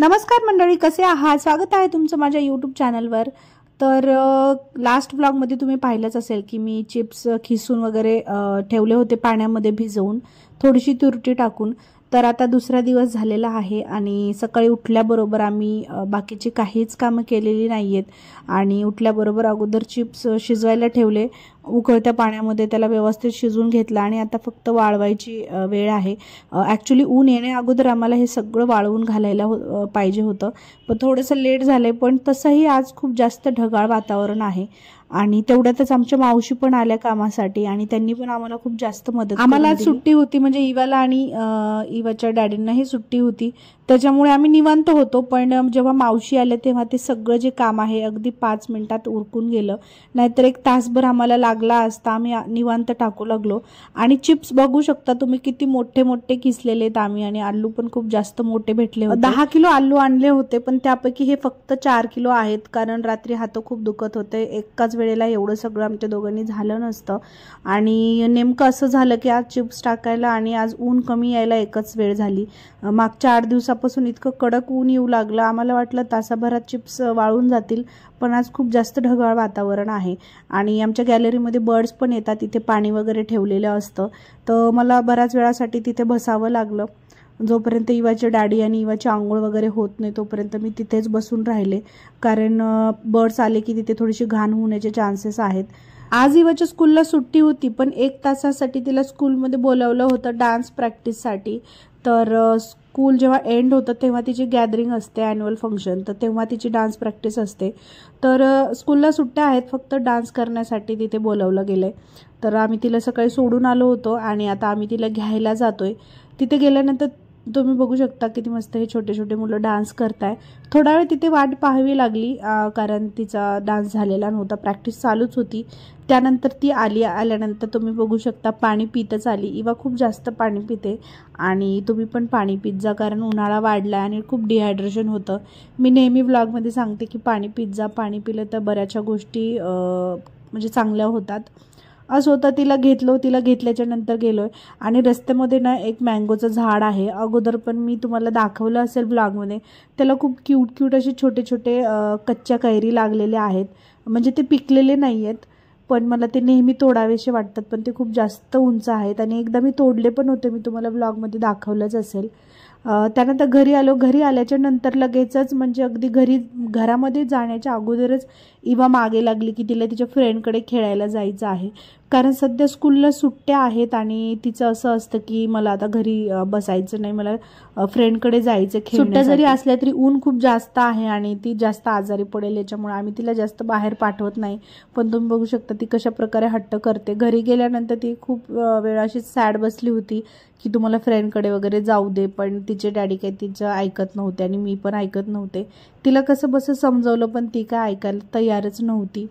नमस्कार मंडळी, कसे आहात? स्वागत आहे तुमचं माझ्या यूट्यूब चॅनलवर। तर लास्ट व्लॉगमध्ये तुम्ही पाहिलंच असेल की मी चिप्स खिसून वगैरे ठेवले होते पाण्यामध्ये भिजवून, थोडीशी तुरटी टाकून। तर आता दुसरा दिवस झालेला आहे आणि सकाळी उठल्याबरोबर आम्ही बाकीची काहीच कामं केलेली नाहीयेत आणि उठल्याबरोबर अगोदर चिप्स शिजवायला ठेवले उकळत्या पाण्यामध्ये, त्याला व्यवस्थित शिजवून घेतला आणि आता फक्त वाळवायची वेळ आहे। ॲक्च्युली ऊन येण्या अगोदर आम्हाला हे सगळं वाळवून घालायला पाहिजे होतं, पण थोडंसं लेट झालंय। पण तसंही आज खूप जास्त ढगाळ वातावरण आहे आणि तेवढ्यातच आमच्या मावशी पण आल्या कामासाठी आणि त्यांनी पण आम्हाला खूप जास्त मदत। आम्हाला आज सुट्टी होती, म्हणजे इवाला आणि इवाच्या डॅडींनाही सुट्टी होती, त्याच्यामुळे आम्ही निवांत होतो। पण जेव्हा मावशी आले तेव्हा ते सगळं जे काम आहे अगदी 5 मिनिटात उरकून गेलं, नाहीतर एक तासभर आम्हाला लागला असता। आम्ही निवांत टाकू लागलो आणि चिप्स बघू शकता तुम्ही किती मोठे मोठे किसलेले आहेत आम्ही, आणि आलू पण खूप जास्त मोठे भेटले होते। 10 किलो आलू आणले होते, पण त्यापैकी हे फक्त 4 किलो आहेत, कारण रात्री हात खूप दुखत होते। एकाच वेळेला एवढं सगळं आमच्या दोघांनी झालं नसतं आणि नेमकं असं झालं की आज चिप्स टाकायला आणि आज ऊन कमी यायला एकच वेळ झाली। मागच्या 8 दिवसापासून इतकं कडक ऊन येऊ लागलं, आम्हाला वाटलं तासाभरात चिप्स वाळून जातील, पण आज खूप जास्त ढगाळ वातावरण आहे आणि आमच्या गॅलरीमध्ये बर्ड्स पण येतात, तिथे पाणी वगैरे ठेवलेलं असतं, तर मला बऱ्याच वेळासाठी तिथे बसावं लागलं। जोपर्यंत इवाचे डॅडी आणि इवाची आंघोळ वगैरे होत नाही तोपर्यंत मी तिथेच बसून राहिले, कारण बर्ड्स आले की तिथे थोडीशी घाण होण्याचे चान्सेस आहेत। आज इवाच्या स्कूलला सुट्टी होती, पण 1 तासासाठी तिला स्कूलमध्ये बोलावलं होतं डान्स प्रॅक्टिससाठी। तर स्कूल जेव्हा एंड होतं तेव्हा तिची गॅदरिंग असते, ॲन्युअल फंक्शन, तर तेव्हा तिची डान्स प्रॅक्टिस असते। तर स्कूलला सुट्ट्या आहेत, फक्त डान्स करण्यासाठी तिथे बोलावलं गेलं आहे। तर आम्ही तिला सकाळी सोडून आलो होतो आणि आता आम्ही तिला घ्यायला जातोय। तिथे गेल्यानंतर तुम्ही बघू शकता किती मस्त हे छोटे छोटे मुलं डान्स करताय। थोडा वेळ तिथे वाट पाहावी लागली, कारण तिचा डान्स झालेला नव्हता, प्रॅक्टिस चालूच होती। त्यानंतर ती आल्यानंतर तुम्ही बघू शकता पाणी पितच आली। इवा खूप जास्त पाणी पिते आणि तुम्ही पण पाणी पित जा, कारण उन्हाळा वाढला आणि खूप डिहायड्रेशन होतं। मी नेहमी व्लॉगमध्ये सांगते की पाणी पित जा, पाणी पिलं तर बऱ्याचशा गोष्टी म्हणजे चांगल्या होतात। असं होतं, तिला घेतल्याच्या नंतर गेलोय आणि रस्त्यामध्ये ना एक मँगोचं झाड आहे, अगोदर पण मी तुम्हाला दाखवलं असेल ब्लॉगमध्ये। त्याला खूप क्यूट असे छोटे छोटे कच्च्या कैरी लागलेले आहेत, म्हणजे ते पिकलेले नाही आहेत, पण मला ते नेहमी तोडावेसे वाटतात, पण ते खूप जास्त उंच आहेत आणि एकदा मी तोडले पण होते, मी तुम्हाला ब्लॉगमध्ये दाखवलंच असेल। त्यानंतर घरी आलो। घरी आल्याच्या नंतर लगेचच, म्हणजे अगदी घरामध्ये जाण्याच्या अगोदरच इवा मागे लागली की तिला तिच्या फ्रेंडकडे खेळायला जायचं आहे, कारण सध्या स्कूलला सुट्ट्या आहेत आणि तिचं असं असतं की मला आता घरी बसायचं नाही, मला फ्रेंडकडे जायचं खेळण्यासाठी। सुट्ट्या जरी असल्या तरी ऊन खूप जास्त आहे आणि ती जास्त आजारी पडेल, याच्यामुळे आम्ही तिला जास्त बाहेर पाठवत नाही। पण तुम्ही बघू शकता ती कशा प्रकारे हट्ट करते। घरी गेल्यानंतर ती खूप वेळ अशी सॅड बसली होती की तुम्हाला फ्रेंडकडे वगैरे जाऊ दे, पण तिचे डॅडी काही तिचं ऐकत नव्हते आणि मी पण ऐकत नव्हते। तिला कसं बसं समजवलं पण ती काय ऐकायला तयारच नव्हती।